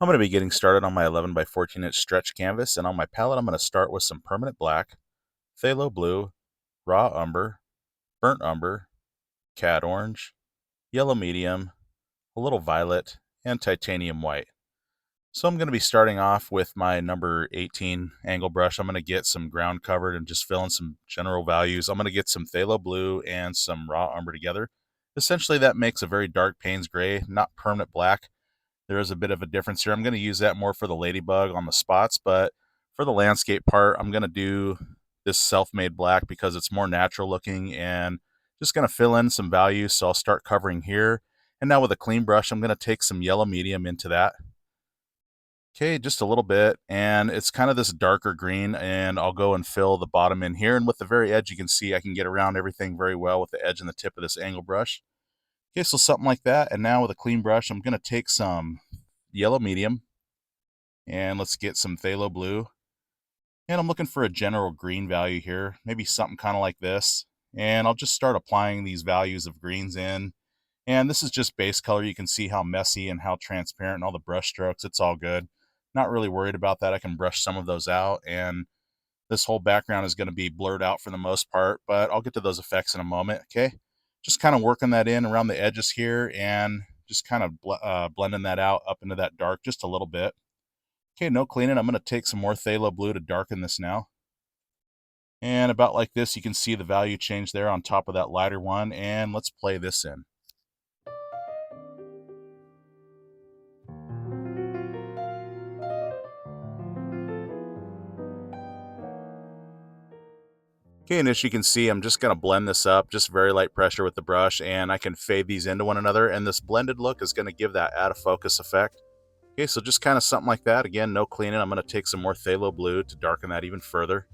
I'm going to be getting started on my 11 by 14 inch stretch canvas, and on my palette I'm going to start with some permanent black, phthalo blue, raw umber, burnt umber, cad orange, yellow medium, a little violet, and titanium white. So I'm going to be starting off with my number 18 angle brush. I'm going to get some ground covered and just fill in some general values. I'm going to get some phthalo blue and some raw umber together. Essentially that makes a very dark Payne's gray, not permanent black. There is a bit of a difference here. I'm going to use that more for the ladybug on the spots, but for the landscape part, I'm going to do this self-made black because it's more natural looking and just going to fill in some values. So I'll start covering here. And now with a clean brush, I'm going to take some yellow medium into that. Okay, just a little bit. And it's kind of this darker green, and I'll go and fill the bottom in here. And with the very edge, you can see I can get around everything very well with the edge and the tip of this angle brush. Okay, so something like that. And now with a clean brush, I'm going to take some yellow medium, and let's get some phthalo blue. And I'm looking for a general green value here, maybe something kind of like this. And I'll just start applying these values of greens in. And this is just base color. You can see how messy and how transparent and all the brush strokes. It's all good. Not really worried about that. I can brush some of those out, and this whole background is going to be blurred out for the most part, but I'll get to those effects in a moment. Okay, just kind of working that in around the edges here and just kind of blending that out up into that dark just a little bit. Okay, no cleaning. I'm going to take some more phthalo blue to darken this now. And about like this, you can see the value change there on top of that lighter one. And let's play this in. Okay, and as you can see, I'm just going to blend this up, just very light pressure with the brush, and I can fade these into one another. And this blended look is going to give that out of focus effect. Okay, so just kind of something like that. Again, no cleaning. I'm going to take some more phthalo blue to darken that even further.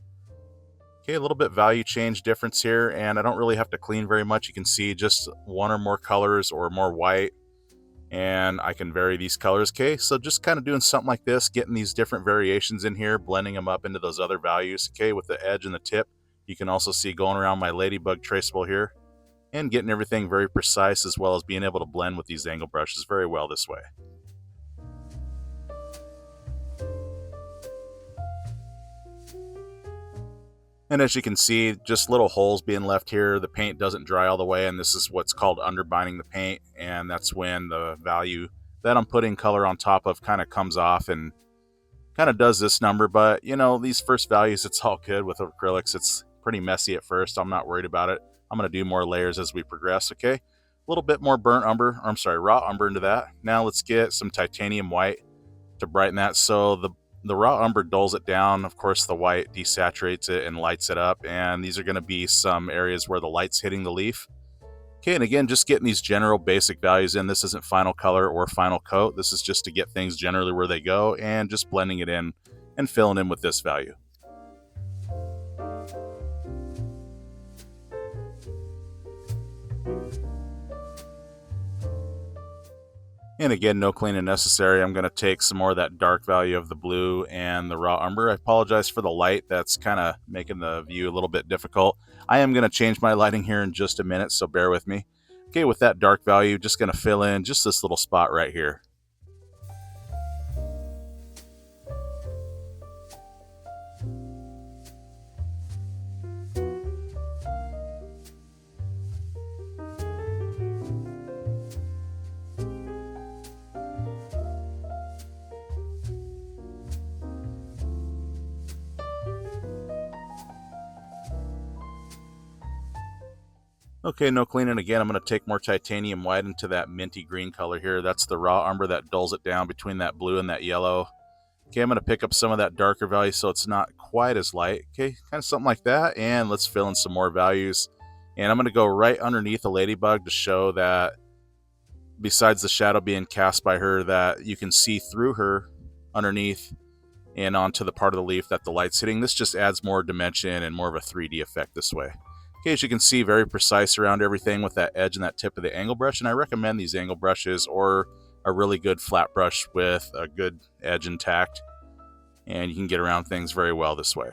Okay, a little bit value change difference here, and I don't really have to clean very much. You can see just one or more colors or more white, and I can vary these colors. Okay, so just kind of doing something like this, getting these different variations in here, blending them up into those other values. Okay, with the edge and the tip, you can also see going around my Ladybug traceable here, and getting everything very precise, as well as being able to blend with these angle brushes very well this way. And as you can see, just little holes being left here. The paint doesn't dry all the way, and this is what's called underbinding the paint, and that's when the value that I'm putting color on top of kind of comes off and kind of does this number. But, you know, these first values, it's all good with acrylics. It's pretty messy at first. I'm not worried about it. I'm going to do more layers as we progress, okay? A little bit more burnt umber, or I'm sorry, raw umber into that. Now let's get some titanium white to brighten that. So the raw umber dulls it down. Of course, the white desaturates it and lights it up. And these are going to be some areas where the light's hitting the leaf. Okay, and again, just getting these general basic values in. This isn't final color or final coat. This is just to get things generally where they go and just blending it in and filling in with this value. And again, no cleaning necessary. I'm going to take some more of that dark value of the blue and the raw umber. I apologize for the light. That's kind of making the view a little bit difficult. I am going to change my lighting here in just a minute, so bear with me. Okay, with that dark value, just going to fill in just this little spot right here. Okay, no cleaning again. I'm going to take more titanium white into that minty green color here. That's the raw umber that dulls it down between that blue and that yellow. Okay, I'm going to pick up some of that darker value so it's not quite as light. Okay, kind of something like that. And let's fill in some more values. And I'm going to go right underneath the ladybug to show that besides the shadow being cast by her, that you can see through her underneath and onto the part of the leaf that the light's hitting. This just adds more dimension and more of a 3D effect this way. Okay, as you can see, very precise around everything with that edge and that tip of the angle brush, and I recommend these angle brushes or a really good flat brush with a good edge intact, and you can get around things very well this way.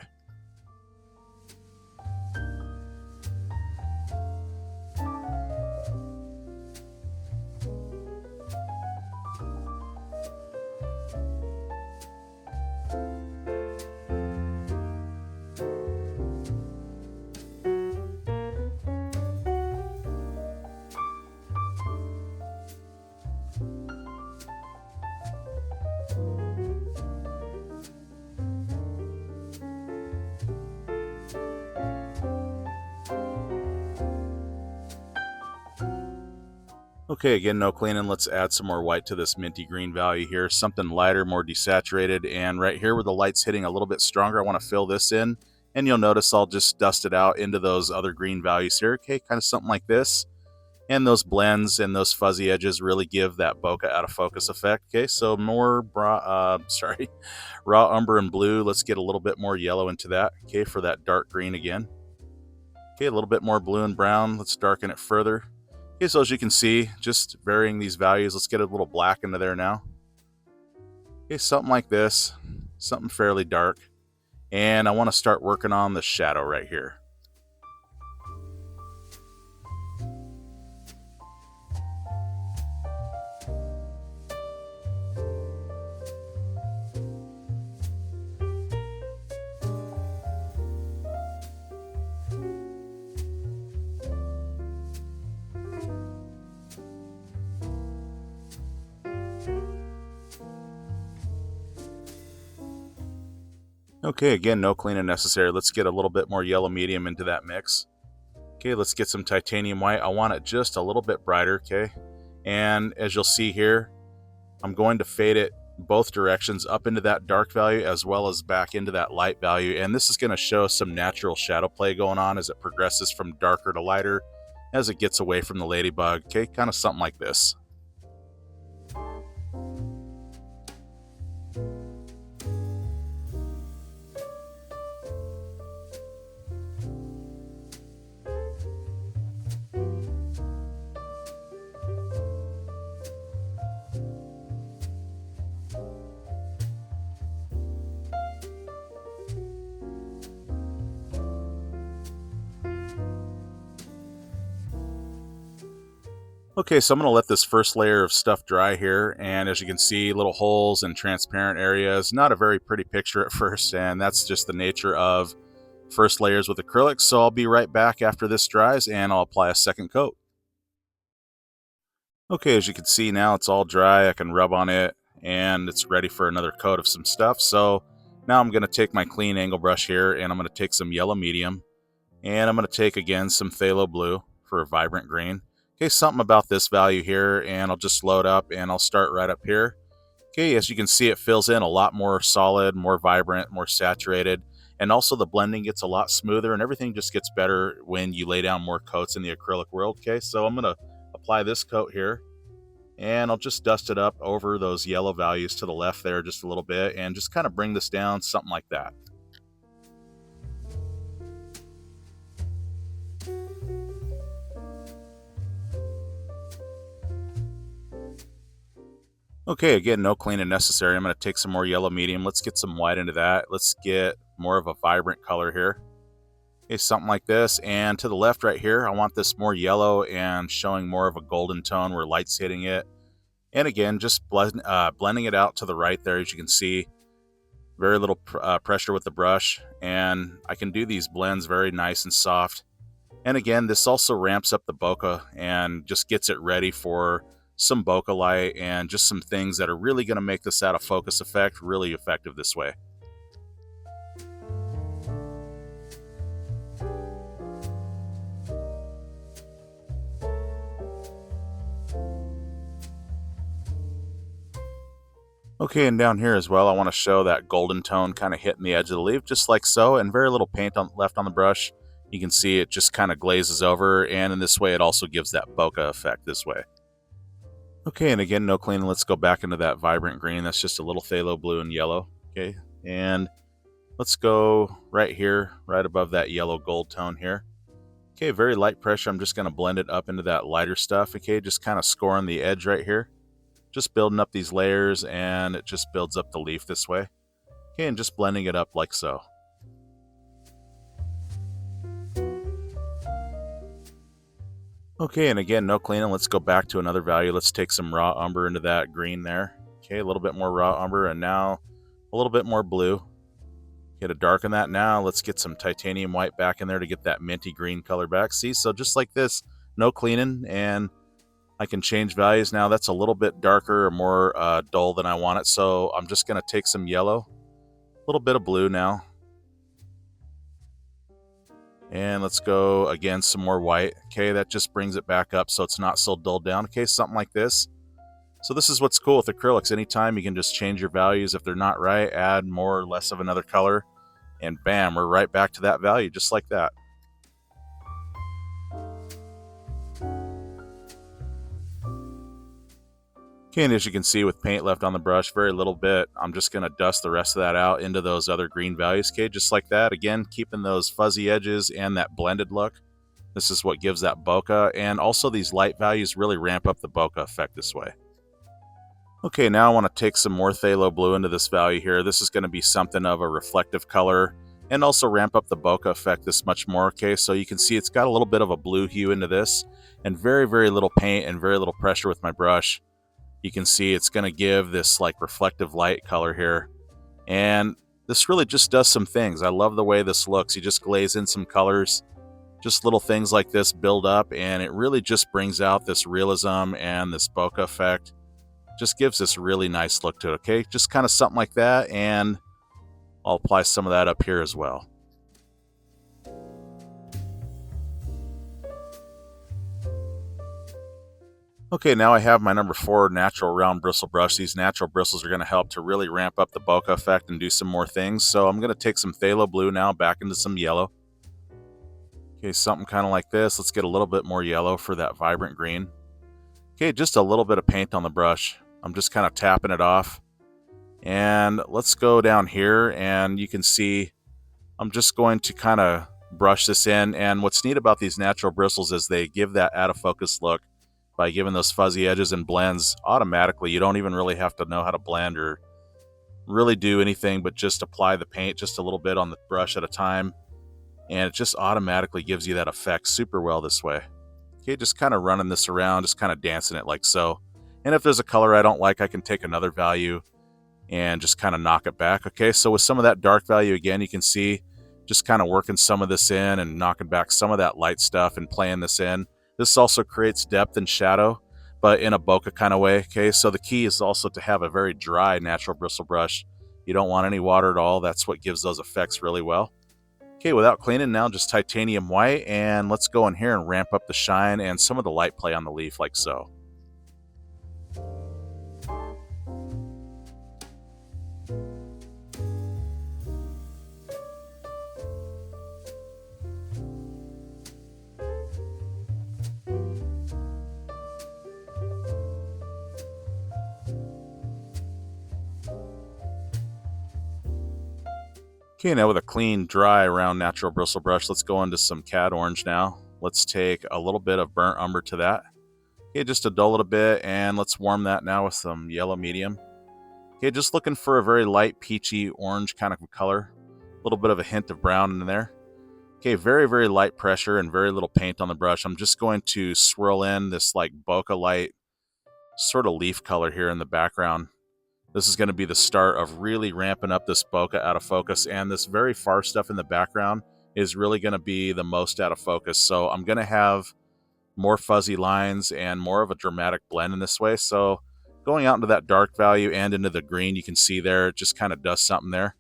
Okay, again, no cleaning. Let's add some more white to this minty green value here. Something lighter, more desaturated. And right here where the light's hitting a little bit stronger, I want to fill this in. And you'll notice I'll just dust it out into those other green values here. Okay, kind of something like this. And those blends and those fuzzy edges really give that bokeh out of focus effect. Okay, so more raw umber and blue. Let's get a little bit more yellow into that. Okay, for that dark green again. Okay, a little bit more blue and brown. Let's darken it further. Okay, so as you can see, just varying these values. Let's get a little black into there now. Okay, something like this, something fairly dark. And I want to start working on the shadow right here. Okay, again, no cleaning necessary. Let's get a little bit more yellow medium into that mix. Okay, let's get some titanium white. I want it just a little bit brighter, okay? And as you'll see here, I'm going to fade it both directions up into that dark value as well as back into that light value. And this is going to show some natural shadow play going on as it progresses from darker to lighter as it gets away from the ladybug. Okay, kind of something like this. Okay, so I'm going to let this first layer of stuff dry here, and as you can see, little holes and transparent areas. Not a very pretty picture at first, and that's just the nature of first layers with acrylics. So I'll be right back after this dries, and I'll apply a second coat. Okay, as you can see now, it's all dry. I can rub on it, and it's ready for another coat of some stuff. So now I'm going to take my clean angle brush here, and I'm going to take some yellow medium, and I'm going to take, again, some phthalo blue for a vibrant green. Okay, something about this value here, and I'll just load up, and I'll start right up here. Okay, as you can see, it fills in a lot more solid, more vibrant, more saturated, and also the blending gets a lot smoother, and everything just gets better when you lay down more coats in the acrylic world. Okay, so I'm going to apply this coat here, and I'll just dust it up over those yellow values to the left there just a little bit, and just kind of bring this down, something like that. Okay, again, no cleaning necessary. I'm going to take some more yellow medium. Let's get some white into that. Let's get more of a vibrant color here. Okay, something like this. And to the left right here, I want this more yellow and showing more of a golden tone where light's hitting it. And again, just blending it out to the right there, as you can see. Very little pressure with the brush. And I can do these blends very nice and soft. And again, this also ramps up the bokeh and just gets it ready for some bokeh light and just some things that are really going to make this out of focus effect really effective this way. Okay, and down here as well, I want to show that golden tone kind of hitting the edge of the leaf, just like so, and very little paint left on the brush. You can see it just kind of glazes over, and in this way, it also gives that bokeh effect this way. Okay, and again, no cleaning. Let's go back into that vibrant green. That's just a little phthalo blue and yellow. Okay, and let's go right here, right above that yellow gold tone here. Okay, very light pressure. I'm just going to blend it up into that lighter stuff. Okay, just kind of scoring the edge right here. Just building up these layers, and it just builds up the leaf this way. Okay, and just blending it up like so. Okay, and again, no cleaning. Let's go back to another value. Let's take some raw umber into that green there. Okay, a little bit more raw umber, and now a little bit more blue. Okay, to darken that now, let's get some titanium white back in there to get that minty green color back. See, so just like this, no cleaning, and I can change values now. That's a little bit darker or more dull than I want it, so I'm just going to take some yellow, a little bit of blue now. And let's go again, some more white. Okay, that just brings it back up so it's not so dulled down. Okay, something like this. So this is what's cool with acrylics. Anytime you can just change your values. If they're not right, add more or less of another color, and bam, we're right back to that value, just like that. Okay, and as you can see, with paint left on the brush, very little bit, I'm just going to dust the rest of that out into those other green values. Okay, just like that. Again, keeping those fuzzy edges and that blended look. This is what gives that bokeh, and also these light values really ramp up the bokeh effect this way. Okay, now I want to take some more phthalo blue into this value here. This is going to be something of a reflective color and also ramp up the bokeh effect this much more. Okay, so you can see it's got a little bit of a blue hue into this, and very, very little paint and very little pressure with my brush. You can see it's going to give this like reflective light color here. And this really just does some things. I love the way this looks. You just glaze in some colors. Just little things like this build up, and it really just brings out this realism and this bokeh effect. Just gives this really nice look to it, okay? Just kind of something like that, and I'll apply some of that up here as well. Okay, now I have my number 4 natural round bristle brush. These natural bristles are going to help to really ramp up the bokeh effect and do some more things. So I'm going to take some phthalo blue now back into some yellow. Okay, something kind of like this. Let's get a little bit more yellow for that vibrant green. Okay, just a little bit of paint on the brush. I'm just kind of tapping it off. And let's go down here, and you can see I'm just going to kind of brush this in. And what's neat about these natural bristles is they give that out of focus look by giving those fuzzy edges and blends automatically. You don't even really have to know how to blend or really do anything but just apply the paint just a little bit on the brush at a time. And it just automatically gives you that effect super well this way. Okay, just kind of running this around, just kind of dancing it like so. And if there's a color I don't like, I can take another value and just kind of knock it back. Okay, so with some of that dark value, again, you can see just kind of working some of this in and knocking back some of that light stuff and playing this in. This also creates depth and shadow, but in a bokeh kind of way. Okay, so the key is also to have a very dry natural bristle brush. You don't want any water at all. That's what gives those effects really well. Okay, without cleaning, now just titanium white, and let's go in here and ramp up the shine and some of the light play on the leaf like so. Okay, now with a clean, dry, round natural bristle brush, let's go into some Cad Orange now. Let's take a little bit of burnt umber to that. Okay, just to dull it a bit, and let's warm that now with some yellow medium. Okay, just looking for a very light peachy orange kind of color. A little bit of a hint of brown in there. Okay, very, very light pressure and very little paint on the brush. I'm just going to swirl in this like bokeh light sort of leaf color here in the background. This is going to be the start of really ramping up this bokeh out of focus, and this very far stuff in the background is really going to be the most out of focus. So I'm going to have more fuzzy lines and more of a dramatic blend in this way. So going out into that dark value and into the green, you can see there, it just kind of does something there.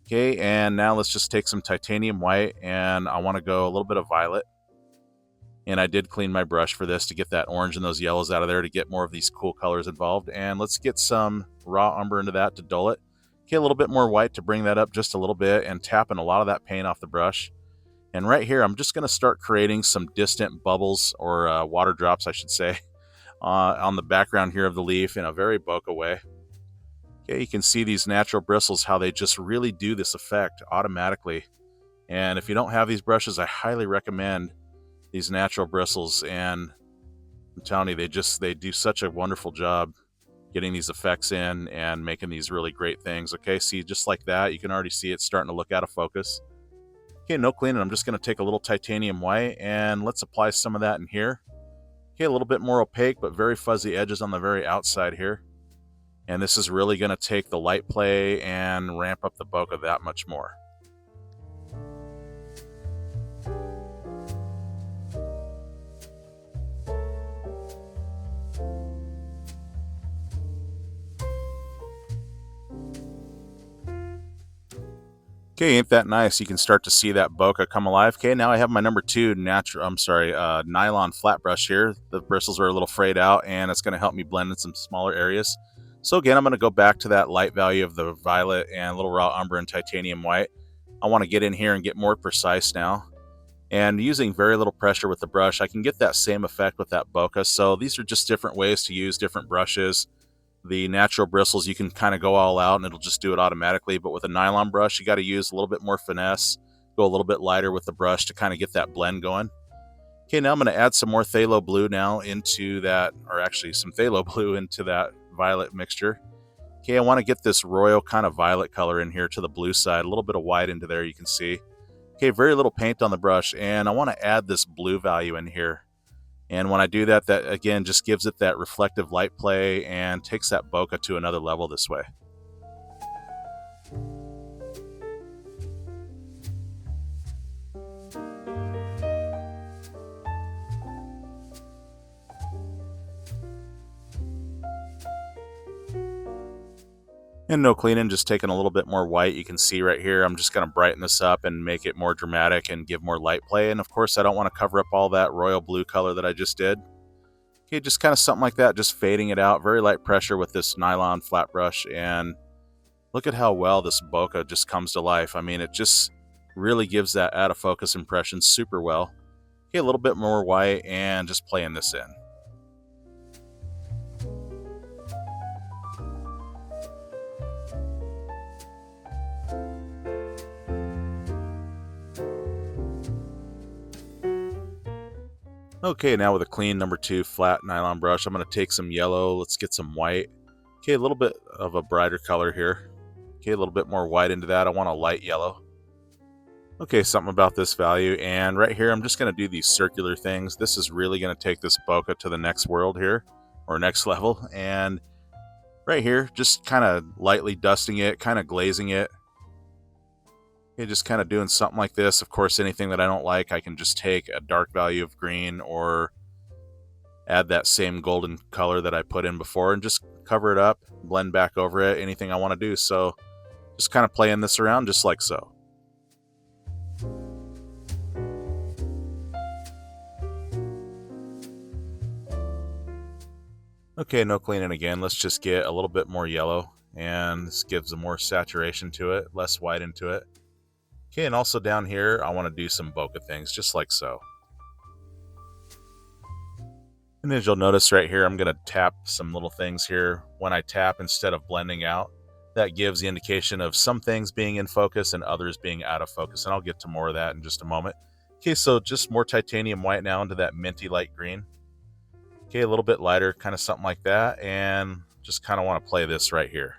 Okay, and now let's just take some titanium white, and I want to go a little bit of violet. And I did clean my brush for this to get that orange and those yellows out of there to get more of these cool colors involved. And let's get some raw umber into that to dull it. Okay, a little bit more white to bring that up just a little bit, and tapping a lot of that paint off the brush. And right here, I'm just going to start creating some distant bubbles, or water drops, I should say, on the background here of the leaf in a very bokeh way. Okay, you can see these natural bristles, how they just really do this effect automatically. And if you don't have these brushes, I highly recommend these natural bristles, and I'm telling you, they do such a wonderful job getting these effects in and making these really great things. Okay, see, just like that, you can already see it starting to look out of focus. Okay, no cleaning. I'm just going to take a little titanium white, and let's apply some of that in here. Okay, a little bit more opaque, but very fuzzy edges on the very outside here. And this is really going to take the light play and ramp up the bokeh that much more. Okay, ain't that nice? You can start to see that bokeh come alive. Okay, now I have my number two nylon flat brush here. The bristles are a little frayed out, and it's going to help me blend in some smaller areas. So again, I'm going to go back to that light value of the violet and little raw umber and titanium white. I want to get in here and get more precise now. And using very little pressure with the brush, I can get that same effect with that bokeh. So these are just different ways to use different brushes. The natural bristles, you can kind of go all out and it'll just do it automatically. But with a nylon brush, you got to use a little bit more finesse, go a little bit lighter with the brush to kind of get that blend going. Okay, now I'm going to add some more phthalo blue now into that, or actually some phthalo blue into that violet mixture. Okay, I want to get this royal kind of violet color in here to the blue side, a little bit of white into there, you can see. Okay, very little paint on the brush, and I want to add this blue value in here. And when I do that, that again just gives it that reflective light play and takes that bokeh to another level this way. And no cleaning, just taking a little bit more white. You can see right here, I'm just going to brighten this up and make it more dramatic and give more light play. And of course, I don't want to cover up all that royal blue color that I just did. Okay, just kind of something like that, just fading it out. Very light pressure with this nylon flat brush. And look at how well this bokeh just comes to life. I mean, it just really gives that out of focus impression super well. Okay, a little bit more white and just playing this in. Okay, now with a clean number two flat nylon brush, I'm going to take some yellow. Let's get some white. Okay, a little bit of a brighter color here. Okay, a little bit more white into that. I want a light yellow. Okay, something about this value. And right here, I'm just going to do these circular things. This is really going to take this bokeh to the next world here, or next level. And right here, just kind of lightly dusting it, kind of glazing it. Okay, just kind of doing something like this. Of course, anything that I don't like, I can just take a dark value of green or add that same golden color that I put in before and just cover it up, blend back over it, anything I want to do. So just kind of playing this around just like so. Okay, no cleaning again. Let's just get a little bit more yellow, and this gives a more saturation to it, less white into it. Okay, and also down here, I want to do some bokeh things, just like so. And as you'll notice right here, I'm going to tap some little things here. When I tap, instead of blending out, that gives the indication of some things being in focus and others being out of focus. And I'll get to more of that in just a moment. Okay, so just more titanium white now into that minty light green. Okay, a little bit lighter, kind of something like that. And just kind of want to play this right here.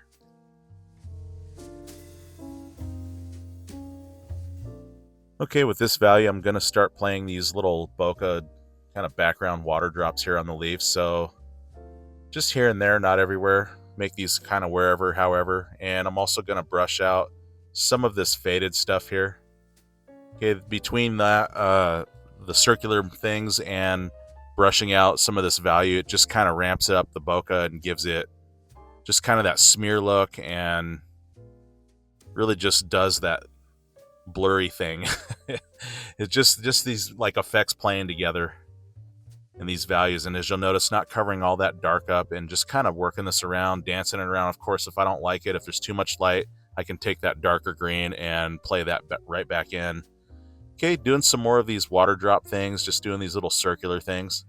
Okay, with this value, I'm going to start playing these little bokeh kind of background water drops here on the leaves. So just here and there, not everywhere. Make these kind of wherever, however. And I'm also going to brush out some of this faded stuff here. Okay, between that, the circular things and brushing out some of this value, it just kind of ramps up the bokeh and gives it just kind of that smear look and really just does that blurry thing. It's just these like effects playing together in these values. And as you'll notice, not covering all that dark up and just kind of working this around, dancing it around. Of course, if I don't like it, if there's too much light, I can take that darker green and play that right back in. Okay, doing some more of these water drop things, just doing these little circular things.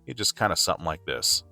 It just kind of something like this.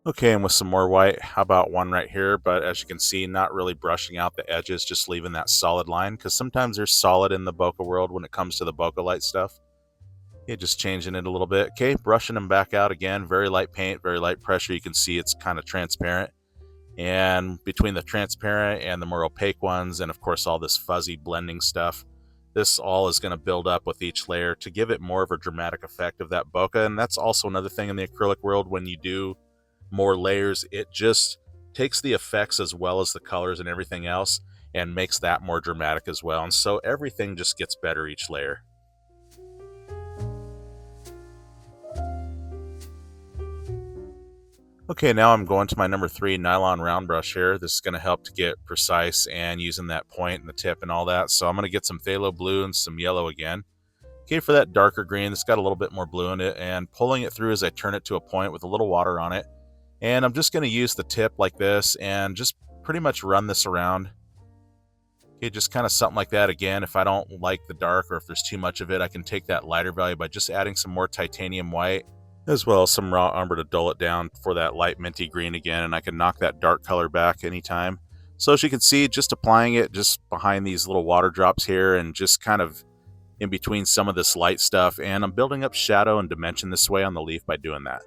Okay, and with some more white, how about one right here? But as you can see, not really brushing out the edges, just leaving that solid line, because sometimes there's solid in the bokeh world when it comes to the bokeh light stuff. Okay, just changing it a little bit. Okay, brushing them back out again. Very light paint, very light pressure. You can see it's kind of transparent. And between the transparent and the more opaque ones, and of course all this fuzzy blending stuff, This all is going to build up with each layer to give it more of a dramatic effect of that bokeh. And that's also another thing in the acrylic world. When you do more layers, it just takes the effects as well as the colors and everything else and makes that more dramatic as well. And so everything just gets better each layer. Okay, now I'm going to my number 3 nylon round brush here. This is going to help to get precise and using that point and the tip and all that. So I'm going to get some phthalo blue and some yellow again. Okay, for that darker green, it's got a little bit more blue in it, and pulling it through as I turn it to a point with a little water on it. And I'm just going to use the tip like this and just pretty much run this around. Okay, just kind of something like that. Again, if I don't like the dark or if there's too much of it, I can take that lighter value by just adding some more titanium white, as well as some raw umber to dull it down for that light minty green again, and I can knock that dark color back anytime. So as you can see, just applying it just behind these little water drops here and just kind of in between some of this light stuff, and I'm building up shadow and dimension this way on the leaf by doing that.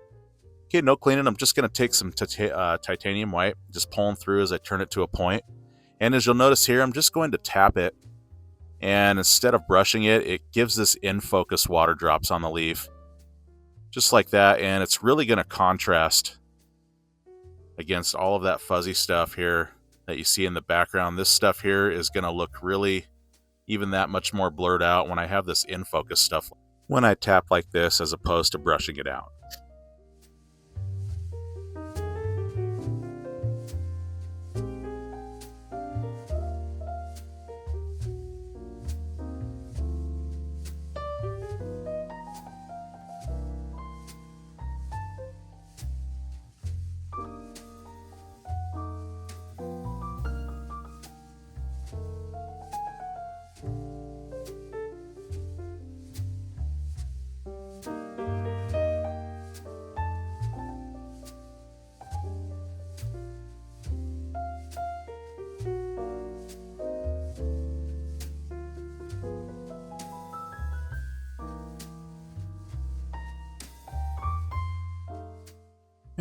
Okay, no cleaning. I'm just going to take some titanium white, just pulling through as I turn it to a point. And as you'll notice here, I'm just going to tap it, and instead of brushing it, it gives this in-focus water drops on the leaf. Just like that, and it's really going to contrast against all of that fuzzy stuff here that you see in the background. This stuff here is going to look really even that much more blurred out when I have this in-focus stuff when I tap like this as opposed to brushing it out.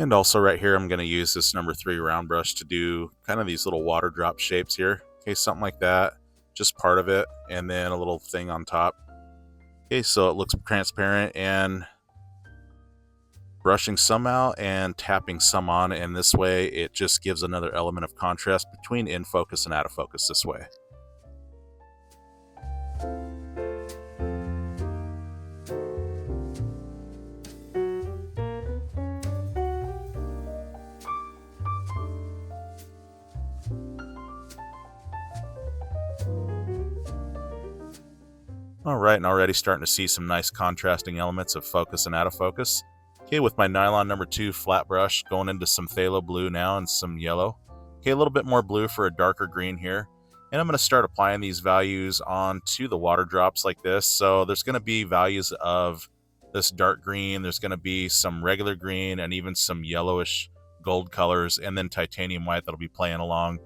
And also right here, I'm going to use this number 3 round brush to do kind of these little water drop shapes here. Okay, something like that, just part of it, and then a little thing on top. Okay, so it looks transparent, and brushing some out and tapping some on, and this way it just gives another element of contrast between in focus and out of focus this way. Alright, and already starting to see some nice contrasting elements of focus and out of focus. Okay, with my nylon number 2 flat brush, going into some phthalo blue now and some yellow. Okay, a little bit more blue for a darker green here. And I'm going to start applying these values onto the water drops like this. So there's going to be values of this dark green, there's going to be some regular green, and even some yellowish gold colors, and then titanium white that'll be playing along.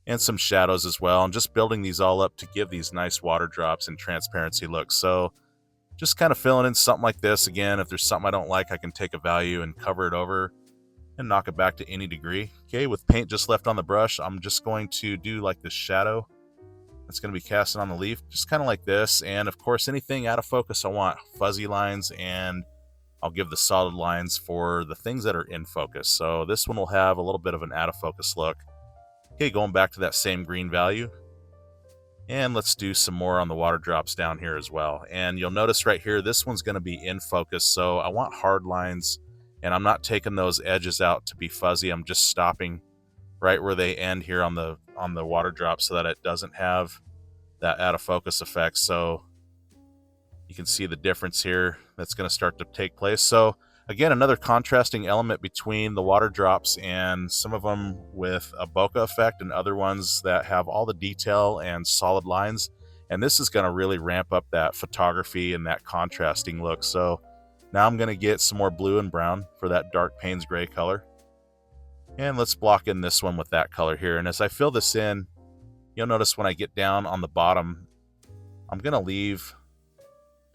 And some shadows as well, and just building these all up to give these nice water drops and transparency looks. So just kind of filling in something like this. Again, if there's something I don't like, I can take a value and cover it over and knock it back to any degree. Okay, with paint just left on the brush, I'm just going to do like this shadow that's going to be casting on the leaf, just kind of like this. And of course, anything out of focus, I want fuzzy lines, and I'll give the solid lines for the things that are in focus. So this one will have a little bit of an out of focus look. Okay, going back to that same green value. And let's do some more on the water drops down here as well. And you'll notice right here, this one's going to be in focus. So I want hard lines, and I'm not taking those edges out to be fuzzy. I'm just stopping right where they end here on the water drop so that it doesn't have that out of focus effect. So you can see the difference here that's going to start to take place. So again, another contrasting element between the water drops, and some of them with a bokeh effect and other ones that have all the detail and solid lines. And this is going to really ramp up that photography and that contrasting look. So now I'm going to get some more blue and brown for that dark Payne's gray color. And let's block in this one with that color here. And as I fill this in, you'll notice when I get down on the bottom, I'm going to leave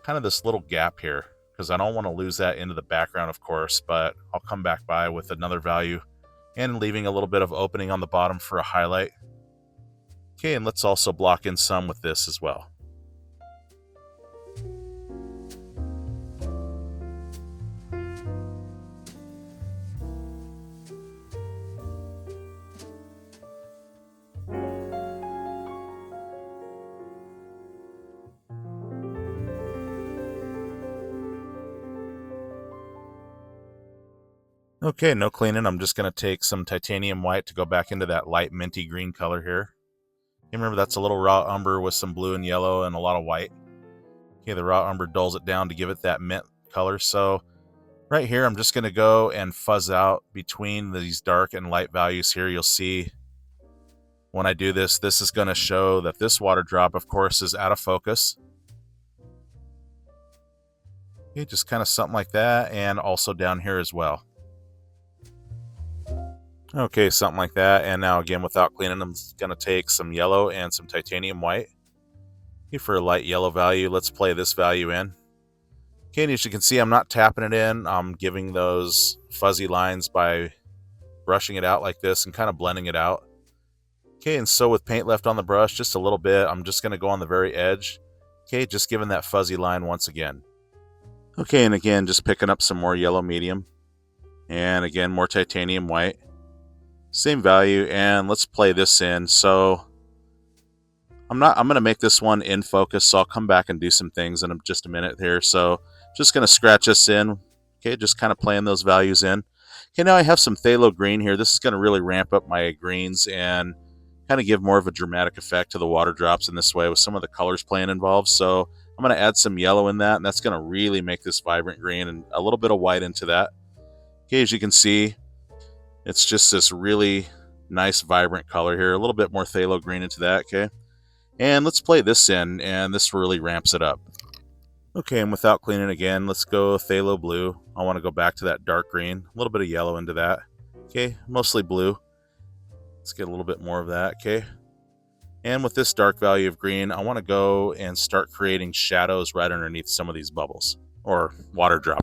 kind of this little gap here, because I don't want to lose that into the background, of course, but I'll come back by with another value and leaving a little bit of opening on the bottom for a highlight. Okay, and let's also block in some with this as well. Okay, no cleaning. I'm just going to take some titanium white to go back into that light minty green color here. Okay, remember that's a little raw umber with some blue and yellow and a lot of white. Okay, the raw umber dulls it down to give it that mint color. So right here, I'm just going to go and fuzz out between these dark and light values here. You'll see when I do this, this is going to show that this water drop, of course, is out of focus. Okay, just kind of something like that, and also down here as well. Okay, something like that, and now again, without cleaning, I'm going to take some yellow and some titanium white. Okay, for a light yellow value, let's play this value in. Okay, and as you can see, I'm not tapping it in. I'm giving those fuzzy lines by brushing it out like this and kind of blending it out. Okay, and so with paint left on the brush, just a little bit, I'm just going to go on the very edge. Okay, just giving that fuzzy line once again. Okay, and again, just picking up some more yellow medium. And again, more titanium white. Same value, and let's play this in. So I'm going to make this one in focus, so I'll come back and do some things in just a minute here. So just going to scratch this in. Okay, just kind of playing those values in. Okay, now I have some phthalo green here. This is going to really ramp up my greens and kind of give more of a dramatic effect to the water drops in this way with some of the colors playing involved. So I'm going to add some yellow in that, and that's going to really make this vibrant green, and a little bit of white into that. Okay, as you can see, it's just this really nice vibrant color here. A little bit more phthalo green into that, okay? And let's play this in, and this really ramps it up. Okay, and without cleaning again, let's go phthalo blue. I want to go back to that dark green, a little bit of yellow into that. Okay, mostly blue. Let's get a little bit more of that, okay? And with this dark value of green, I want to go and start creating shadows right underneath some of these bubbles, or water drops.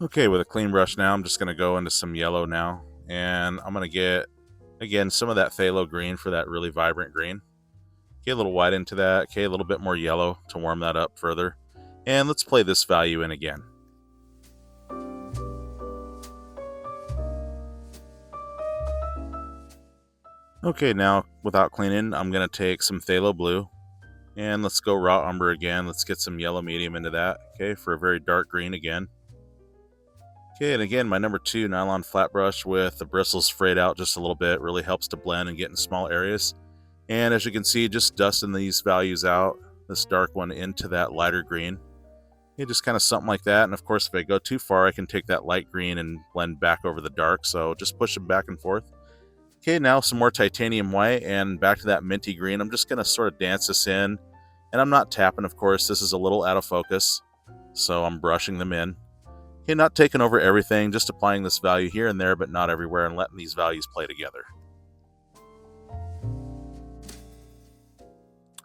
Okay, with a clean brush now, I'm just going to go into some yellow now. And I'm going to get, again, some of that phthalo green for that really vibrant green. Okay, a little white into that. Okay, a little bit more yellow to warm that up further. And let's play this value in again. Okay, now without cleaning, I'm going to take some phthalo blue. And let's go raw umber again. Let's get some yellow medium into that. Okay, for a very dark green again. Okay, and again, my number 2 nylon flat brush with the bristles frayed out just a little bit really helps to blend and get in small areas. And as you can see, just dusting these values out, this dark one into that lighter green. Okay, just kind of something like that. And of course, if I go too far, I can take that light green and blend back over the dark. So just push them back and forth. Okay, now some more titanium white and back to that minty green. I'm just going to sort of dance this in. And I'm not tapping, of course. This is a little out of focus. So I'm brushing them in. Okay, not taking over everything, just applying this value here and there, but not everywhere, and letting these values play together.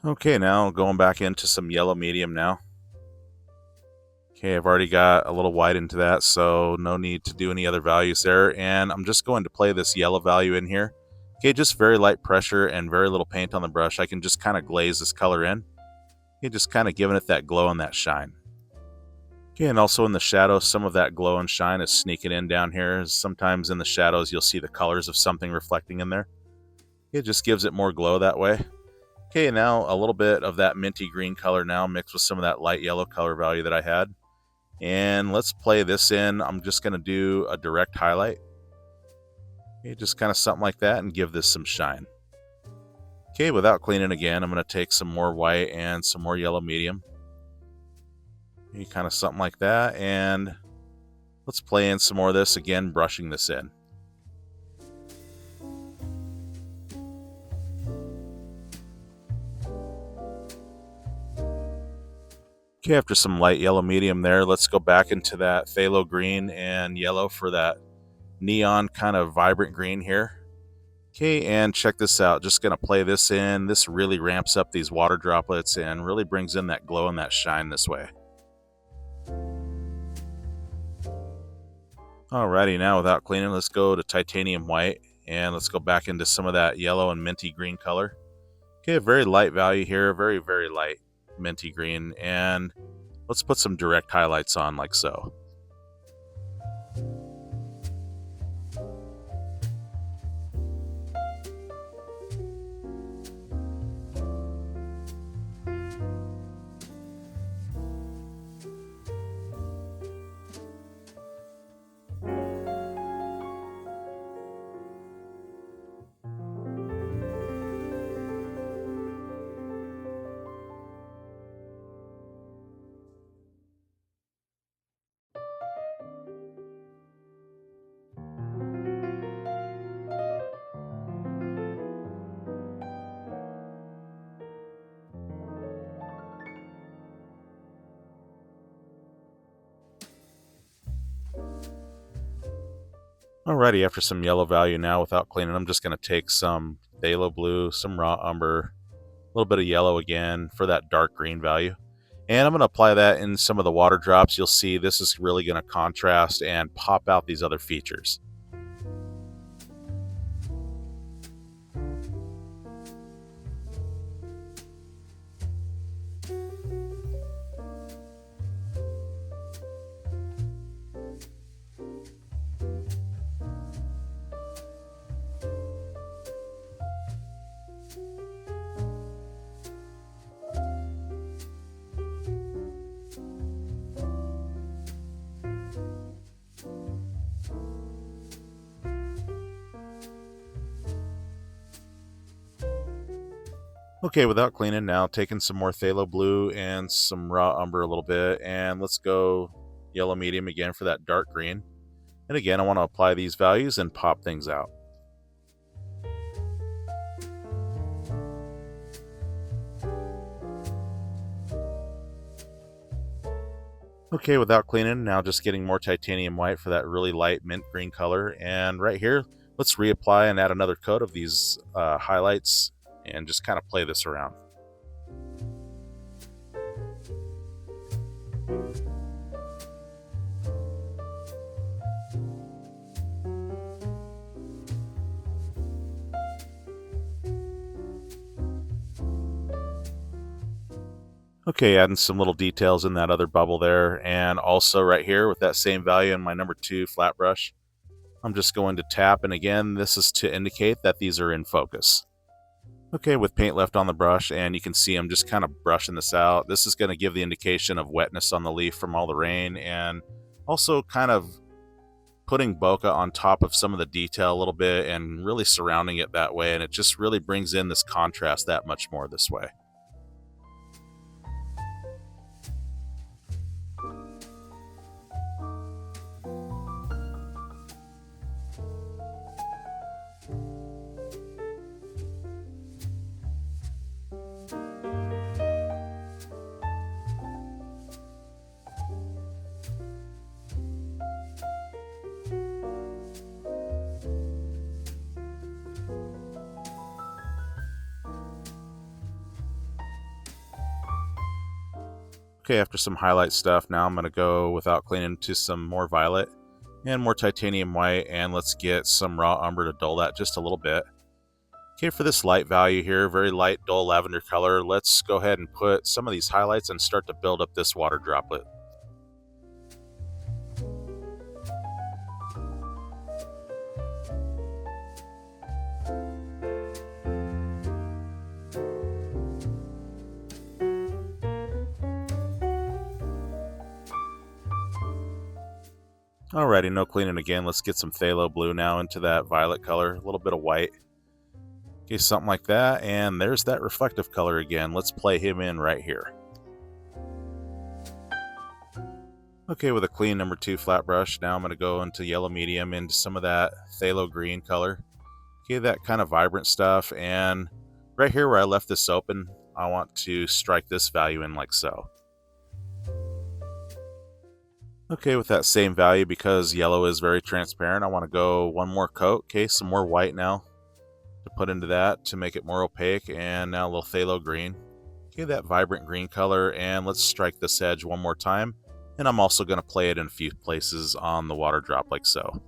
Okay, now going back into some yellow medium now. Okay, I've already got a little white into that, so no need to do any other values there. And I'm just going to play this yellow value in here. Okay, just very light pressure and very little paint on the brush. I can just kind of glaze this color in. Okay, just kind of giving it that glow and that shine. Okay, and also in the shadows, some of that glow and shine is sneaking in down here. Sometimes in the shadows, you'll see the colors of something reflecting in there. It just gives it more glow that way. Okay, now a little bit of that minty green color now mixed with some of that light yellow color value that I had. And let's play this in. I'm just going to do a direct highlight. Okay, just kind of something like that and give this some shine. Okay, without cleaning again, I'm going to take some more white and some more yellow medium. Kind of something like that, and let's play in some more of this again, brushing this in. Okay, after some light yellow medium there, let's go back into that phthalo green and yellow for that neon kind of vibrant green here. Okay, and check this out. Just going to play this in. This really ramps up these water droplets and really brings in that glow and that shine this way. Alrighty, now without cleaning, let's go to titanium white and let's go back into some of that yellow and minty green color. Okay, a very light value here, very, very light minty green, and let's put some direct highlights on like so. Alrighty, after some yellow value now without cleaning, I'm just going to take some phthalo blue, some raw umber, a little bit of yellow again for that dark green value. And I'm going to apply that in some of the water drops. You'll see this is really going to contrast and pop out these other features. Okay, without cleaning now, taking some more phthalo blue and some raw umber a little bit, and let's go yellow medium again for that dark green. And again, I want to apply these values and pop things out. Okay, without cleaning, now just getting more titanium white for that really light mint green color. And right here, let's reapply and add another coat of these highlights and just kind of play this around. Okay, adding some little details in that other bubble there, and also right here with that same value in my number 2 flat brush, I'm just going to tap, and again, this is to indicate that these are in focus. Okay, with paint left on the brush, and you can see I'm just kind of brushing this out. This is going to give the indication of wetness on the leaf from all the rain, and also kind of putting bokeh on top of some of the detail a little bit and really surrounding it that way, and it just really brings in this contrast that much more this way. Okay, after some highlight stuff, now I'm going to go without cleaning to some more violet and more titanium white, and let's get some raw umber to dull that just a little bit. Okay, for this light value here, very light, dull lavender color, let's go ahead and put some of these highlights and start to build up this water droplet. Alrighty, no cleaning again. Let's get some phthalo blue now into that violet color, a little bit of white. Okay, something like that, and there's that reflective color again. Let's play him in right here. Okay, with a clean number 2 flat brush, now I'm going to go into yellow medium into some of that phthalo green color. Okay, that kind of vibrant stuff, and right here where I left this open, I want to strike this value in like so. Okay, with that same value, because yellow is very transparent, I want to go one more coat. Okay, some more white now to put into that to make it more opaque, and now a little phthalo green. Okay, that vibrant green color, and let's strike this edge one more time. And I'm also going to play it in a few places on the water drop like so.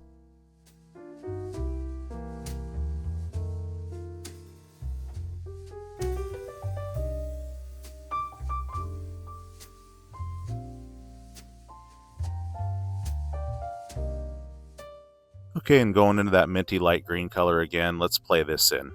Okay, and going into that minty light green color again, let's play this in.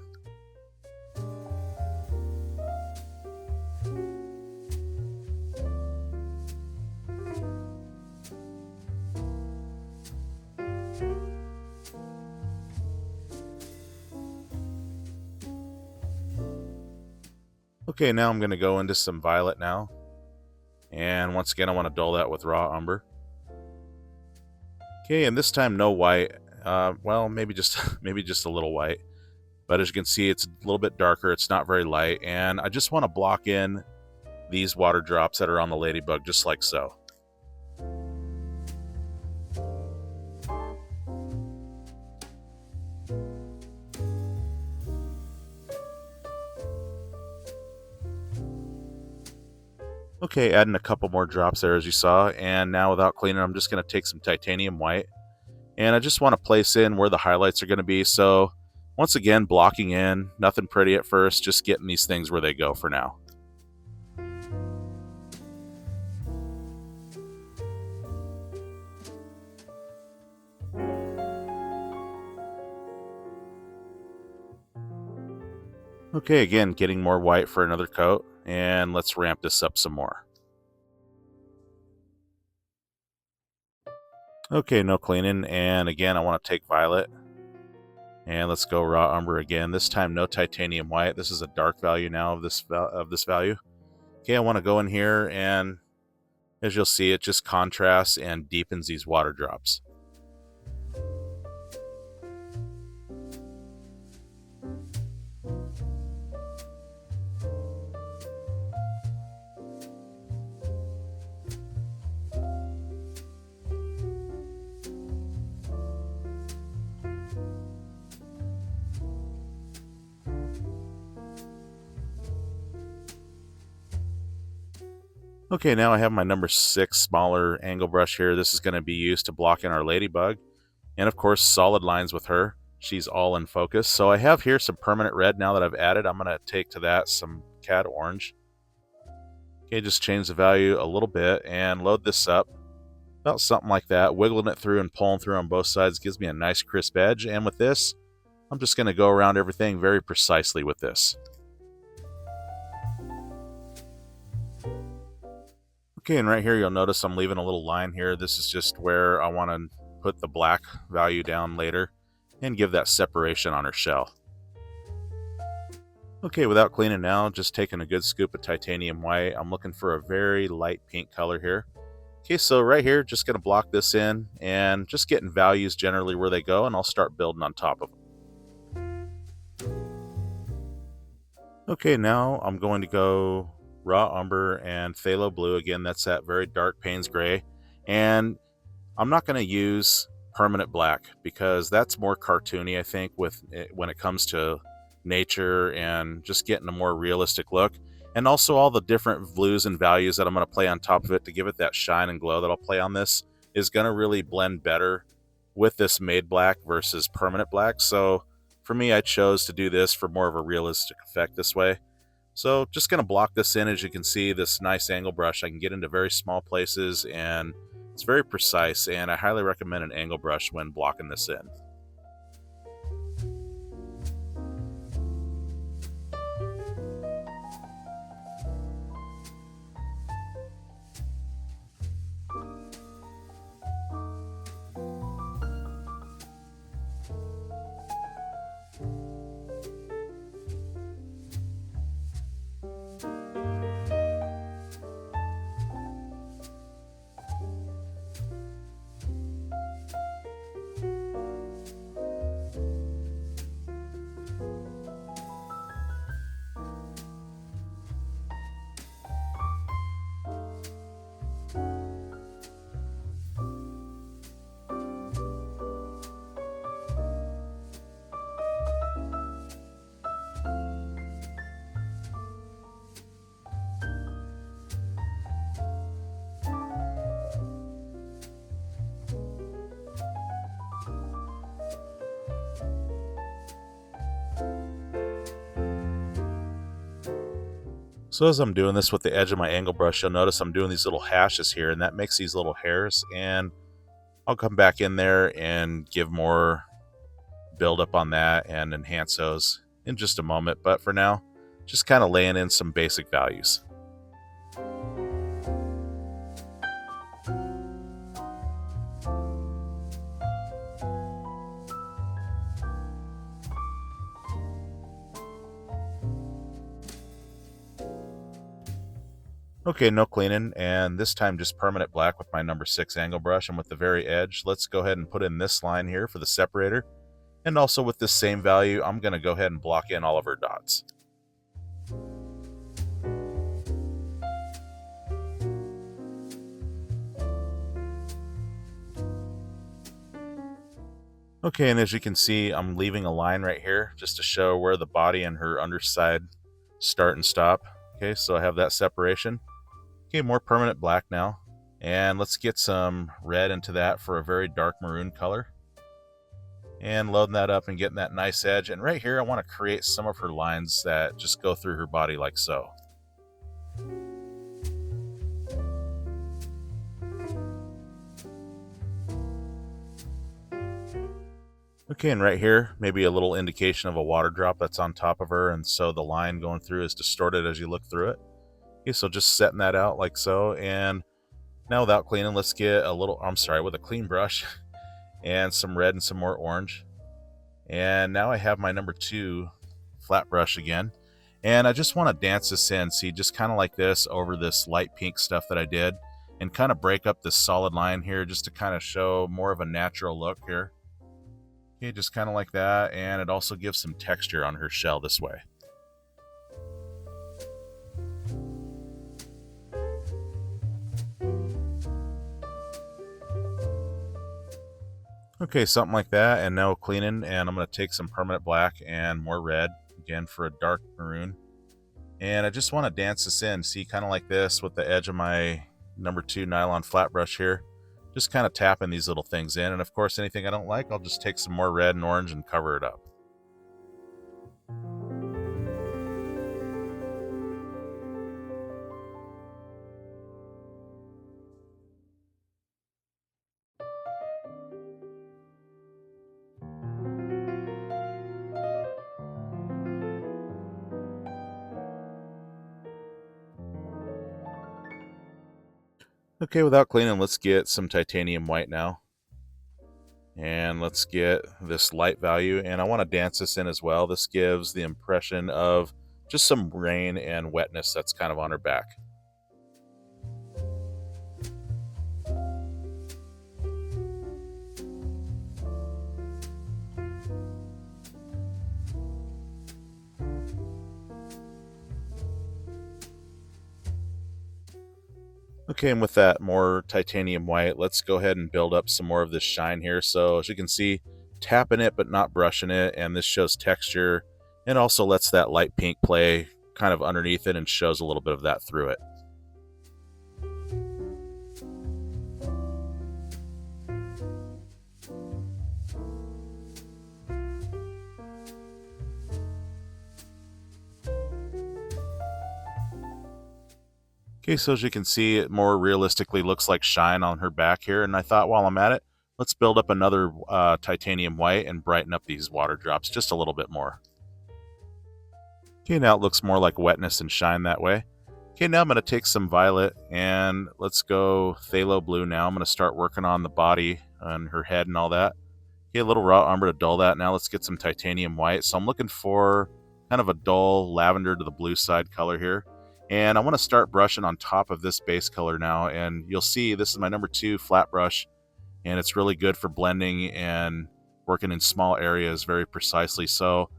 Okay, now I'm going to go into some violet now. And once again, I want to dull that with raw umber. Okay, and this time no white. Well, maybe just maybe just a little white. But as you can see, it's a little bit darker. It's not very light. And I just want to block in these water drops that are on the ladybug, just like so. Okay, adding a couple more drops there as you saw, and now without cleaning, I'm just going to take some titanium white, and I just want to place in where the highlights are going to be. So once again, blocking in, nothing pretty at first, just getting these things where they go for now. Okay, again, getting more white for another coat, and let's ramp this up some more. Okay, no cleaning, and again, I want to take violet, and let's go raw umber again. This time, no titanium white. This is a dark value now of this value. Okay, I want to go in here, and as you'll see, it just contrasts and deepens these water drops. Okay, now I have my number 6 smaller angle brush here. This is going to be used to block in our ladybug. And of course, solid lines with her. She's all in focus. So I have here some permanent red now that I've added. I'm going to take to that some Cad Orange. Okay, just change the value a little bit and load this up. About something like that. Wiggling it through and pulling through on both sides gives me a nice crisp edge. And with this, I'm just going to go around everything very precisely with this. Okay, and right here you'll notice I'm leaving a little line here. This is just where I want to put the black value down later and give that separation on her shell. Okay, without cleaning now, just taking a good scoop of titanium white. I'm looking for a very light pink color here. Okay, so right here, just going to block this in and just getting values generally where they go, and I'll start building on top of them. Okay, now I'm going to go raw umber and phthalo blue. Again, that's that very dark Payne's gray. And I'm not going to use permanent black because that's more cartoony, I think, when it comes to nature and just getting a more realistic look. And also all the different blues and values that I'm going to play on top of it to give it that shine and glow that I'll play on this is going to really blend better with this made black versus permanent black. So for me, I chose to do this for more of a realistic effect this way. So just going to block this in. As you can see, this nice angle brush, I can get into very small places and it's very precise, and I highly recommend an angle brush when blocking this in. So as I'm doing this with the edge of my angle brush, you'll notice I'm doing these little hashes here, and that makes these little hairs, and I'll come back in there and give more build up on that and enhance those in just a moment. But for now, just kind of laying in some basic values. Okay, no cleaning, and this time just permanent black with my number 6 angle brush, and with the very edge, let's go ahead and put in this line here for the separator. And also with this same value, I'm going to go ahead and block in all of our dots. Okay, and as you can see, I'm leaving a line right here just to show where the body and her underside start and stop. Okay, so I have that separation. Okay, more permanent black now. And let's get some red into that for a very dark maroon color. And loading that up and getting that nice edge. And right here, I want to create some of her lines that just go through her body like so. Okay, and right here, maybe a little indication of a water drop that's on top of her, and so the line going through is distorted as you look through it. Okay, so just setting that out like so, and now without cleaning, let's get a little, with a clean brush, and some red and some more orange. And now I have my number 2 flat brush again, and I just want to dance this in, see, just kind of like this over this light pink stuff that I did, and kind of break up this solid line here just to kind of show more of a natural look here. Okay, just kind of like that, and it also gives some texture on her shell this way. Okay, something like that, and now cleaning, and I'm going to take some permanent black and more red, again for a dark maroon. And I just want to dance this in, see, kind of like this with the edge of my number 2 nylon flat brush here. Just kind of tapping these little things in, and of course anything I don't like, I'll just take some more red and orange and cover it up. Okay, without cleaning, let's get some titanium white now. And let's get this light value, and I want to dance this in as well. This gives the impression of just some rain and wetness that's kind of on her back. Okay, and with that more titanium white, let's go ahead and build up some more of this shine here. So as you can see, tapping it but not brushing it, and this shows texture and also lets that light pink play kind of underneath it and shows a little bit of that through it. Okay, so as you can see, it more realistically looks like shine on her back here, and I thought while I'm at it, let's build up another titanium white and brighten up these water drops just a little bit more. Okay, now it looks more like wetness and shine that way. Okay, now I'm going to take some violet, and let's go phthalo blue now. I'm going to start working on the body and her head and all that. Okay, a little raw umber to dull that. Now let's get some titanium white. So I'm looking for kind of a dull lavender to the blue side color here. And I want to start brushing on top of this base color now. And you'll see this is my number 2 flat brush. And it's really good for blending and working in small areas very precisely. So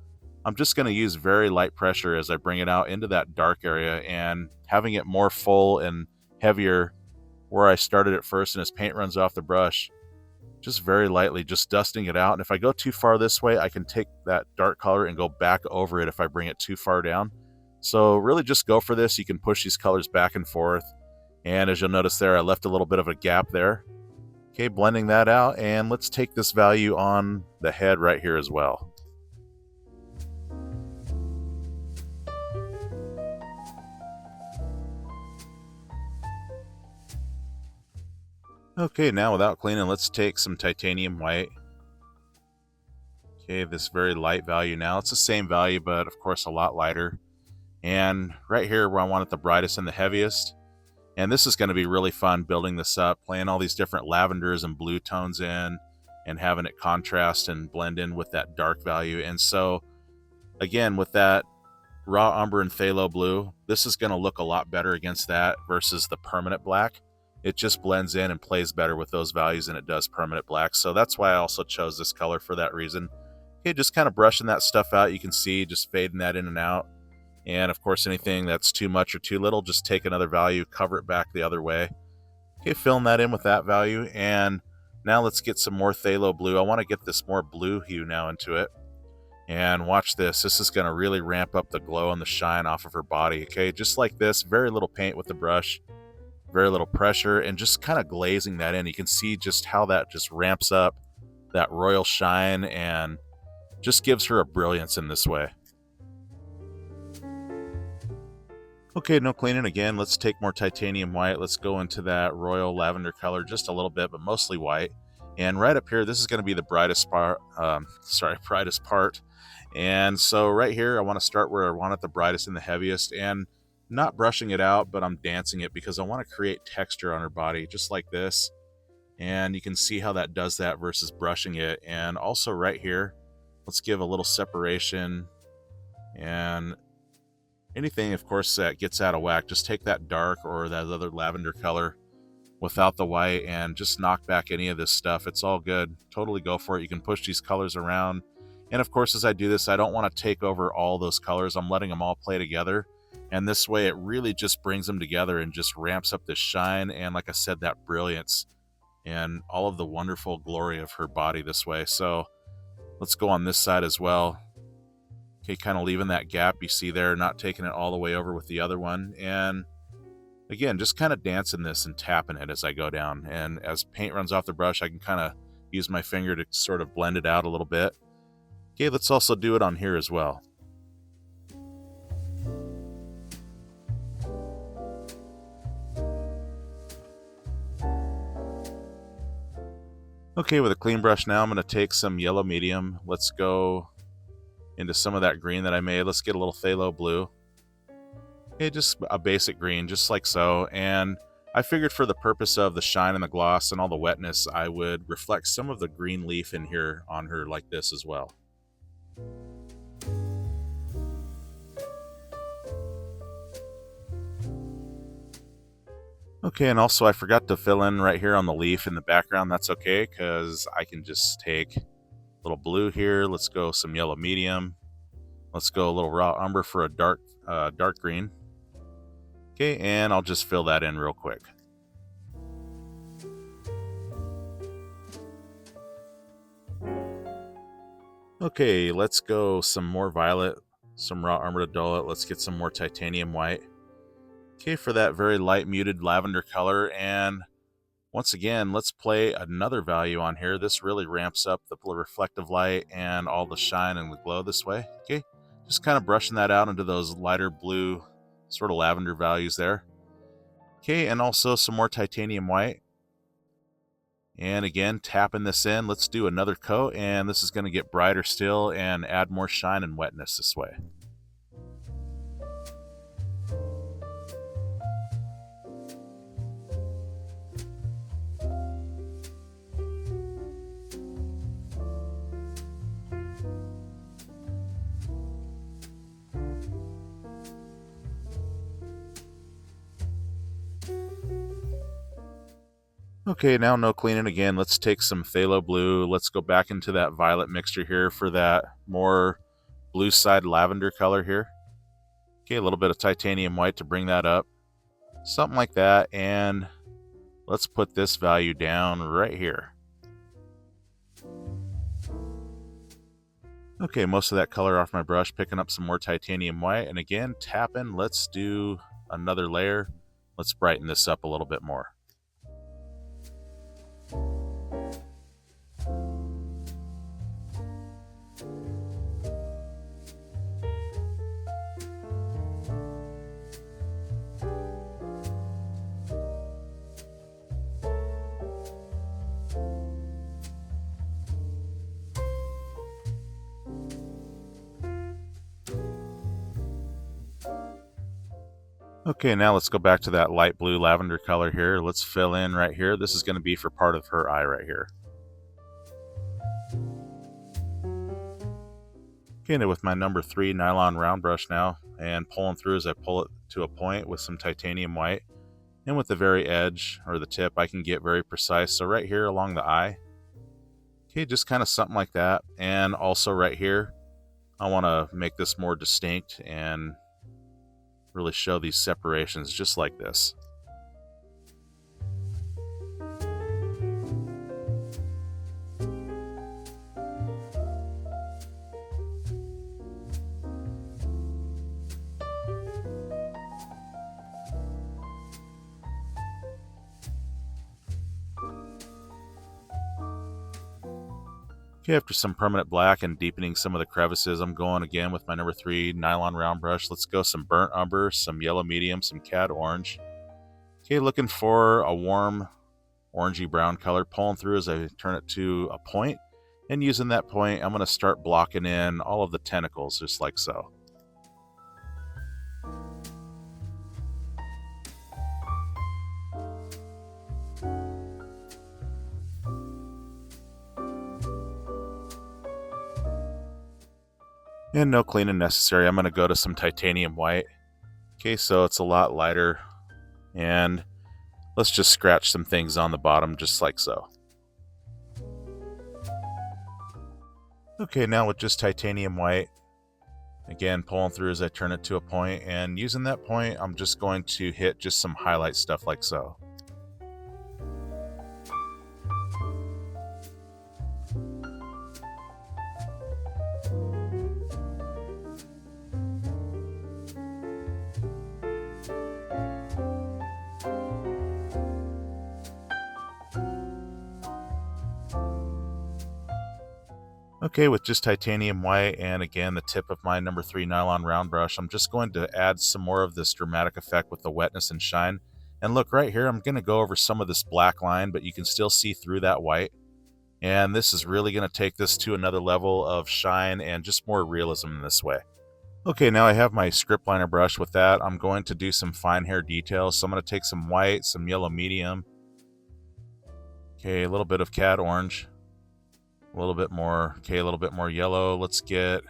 I'm just going to use very light pressure as I bring it out into that dark area and having it more full and heavier where I started at first, and as paint runs off the brush, just very lightly, just dusting it out. And if I go too far this way, I can take that dark color and go back over it if I bring it too far down. So really just go for this. You can push these colors back and forth. And as you'll notice there, I left a little bit of a gap there. Okay, blending that out, and let's take this value on the head right here as well. Okay, now without cleaning, let's take some titanium white. Okay, this very light value now. It's the same value, but of course a lot lighter. And right here where I want it the brightest and the heaviest. And this is going to be really fun building this up, playing all these different lavenders and blue tones in and having it contrast and blend in with that dark value. And so again, with that raw umber and phthalo blue, this is going to look a lot better against that versus the permanent black. It just blends in and plays better with those values than it does permanent black. So that's why I also chose this color for that reason. Okay, just kind of brushing that stuff out. You can see just fading that in and out. And of course, anything that's too much or too little, just take another value, cover it back the other way. Okay, filling that in with that value. And now let's get some more phthalo blue. I want to get this more blue hue now into it. And watch this. This is going to really ramp up the glow and the shine off of her body. Okay, just like this. Very little paint with the brush. Very little pressure. And just kind of glazing that in. You can see just how that just ramps up that royal shine and just gives her a brilliance in this way. Okay, no cleaning again. Let's take more titanium white. Let's go into that royal lavender color just a little bit, but mostly white. And right up here, this is going to be the brightest part. Brightest part. And so right here, I want to start where I want it the brightest and the heaviest, and not brushing it out, but I'm dancing it because I want to create texture on her body, just like this. And you can see how that does that versus brushing it. And also right here, let's give a little separation. And anything, of course, that gets out of whack, just take that dark or that other lavender color without the white and just knock back any of this stuff. It's all good. Totally go for it. You can push these colors around. And of course, as I do this, I don't want to take over all those colors. I'm letting them all play together. And this way, it really just brings them together and just ramps up this shine. And like I said, that brilliance and all of the wonderful glory of her body this way. So let's go on this side as well. Okay, kind of leaving that gap you see there, not taking it all the way over with the other one. And again, just kind of dancing this and tapping it as I go down. And as paint runs off the brush, I can kind of use my finger to sort of blend it out a little bit. Okay, let's also do it on here as well. Okay, with a clean brush now, I'm going to take some yellow medium. Let's go into some of that green that I made. Let's get a little phthalo blue. Okay, just a basic green, just like so. And I figured for the purpose of the shine and the gloss and all the wetness, I would reflect some of the green leaf in here on her like this as well. Okay, and also I forgot to fill in right here on the leaf in the background. That's okay, because I can just take a little blue here. Let's go some yellow medium. Let's go a little raw umber for a dark green. Okay, and I'll just fill that in real quick. Okay, let's go some more violet, some raw umber to dull it. Let's get some more titanium white. Okay, for that very light muted lavender color. And once again, let's play another value on here. This really ramps up the reflective light and all the shine and the glow this way. Okay, just kind of brushing that out into those lighter blue sort of lavender values there. Okay, and also some more titanium white. And again, tapping this in. Let's do another coat, and this is going to get brighter still and add more shine and wetness this way. Okay, now no cleaning again. Let's take some phthalo blue. Let's go back into that violet mixture here for that more blue side lavender color here. Okay, a little bit of titanium white to bring that up. Something like that. And let's put this value down right here. Okay, most of that color off my brush, picking up some more titanium white. And again, tapping. Let's do another layer. Let's brighten this up a little bit more. Okay, now let's go back to that light blue lavender color here. Let's fill in right here. This is going to be for part of her eye right here. Okay, now with my number 3 nylon round brush now, and pulling through as I pull it to a point with some titanium white. And with the very edge, or the tip, I can get very precise. So right here along the eye, okay, just kind of something like that. And also right here, I want to make this more distinct and really show these separations just like this. Okay, after some permanent black and deepening some of the crevices, I'm going again with my number 3 nylon round brush. Let's go some burnt umber, some yellow medium, some cad orange. Okay, looking for a warm orangey brown color, pulling through as I turn it to a point. And using that point, I'm going to start blocking in all of the tentacles, just like so. And no cleaning necessary. I'm going to go to some titanium white. Okay, so it's a lot lighter. And let's just scratch some things on the bottom, just like so. Okay, now with just titanium white, again, pulling through as I turn it to a point, and using that point, I'm just going to hit just some highlight stuff like so. Okay, with just titanium white and again the tip of my number 3 nylon round brush, I'm just going to add some more of this dramatic effect with the wetness and shine. And look right here, I'm going to go over some of this black line, but you can still see through that white. And this is really going to take this to another level of shine and just more realism in this way. Okay, now I have my script liner brush. With that, I'm going to do some fine hair details. So I'm going to take some white, some yellow medium. Okay, a little bit of cad orange. A little bit more, okay, a little bit more yellow. Let's get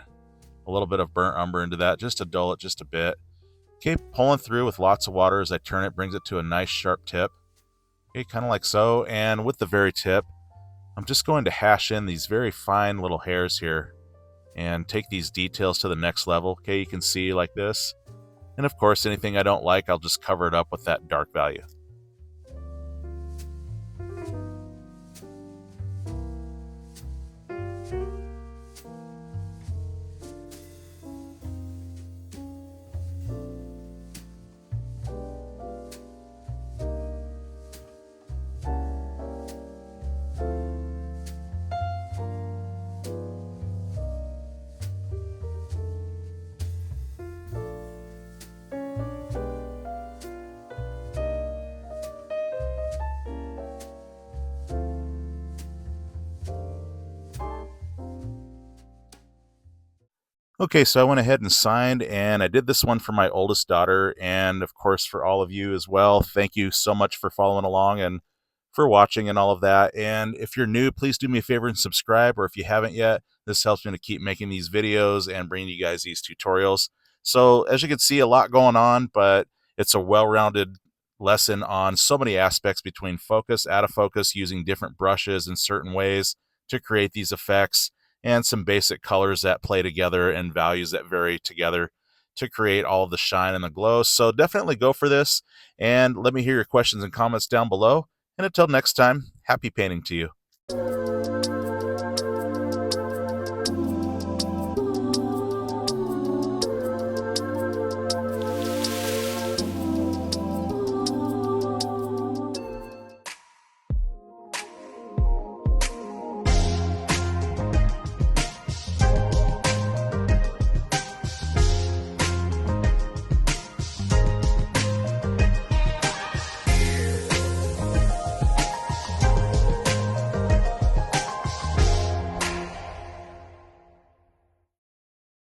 a little bit of burnt umber into that just to dull it just a bit. Okay, pulling through with lots of water as I turn it, brings it to a nice sharp tip. Okay, kind of like so. And with the very tip, I'm just going to hash in these very fine little hairs here and take these details to the next level. Okay, you can see like this. And of course, anything I don't like, I'll just cover it up with that dark value. Okay, so I went ahead and signed, and I did this one for my oldest daughter, and of course for all of you as well. Thank you so much for following along and for watching and all of that. And if you're new, please do me a favor and subscribe, or if you haven't yet, this helps me to keep making these videos and bringing you guys these tutorials. So as you can see, a lot going on, but it's a well-rounded lesson on so many aspects between focus, out of focus, using different brushes in certain ways to create these effects, and some basic colors that play together and values that vary together to create all of the shine and the glow. So definitely go for this, and let me hear your questions and comments down below. And until next time, happy painting to you.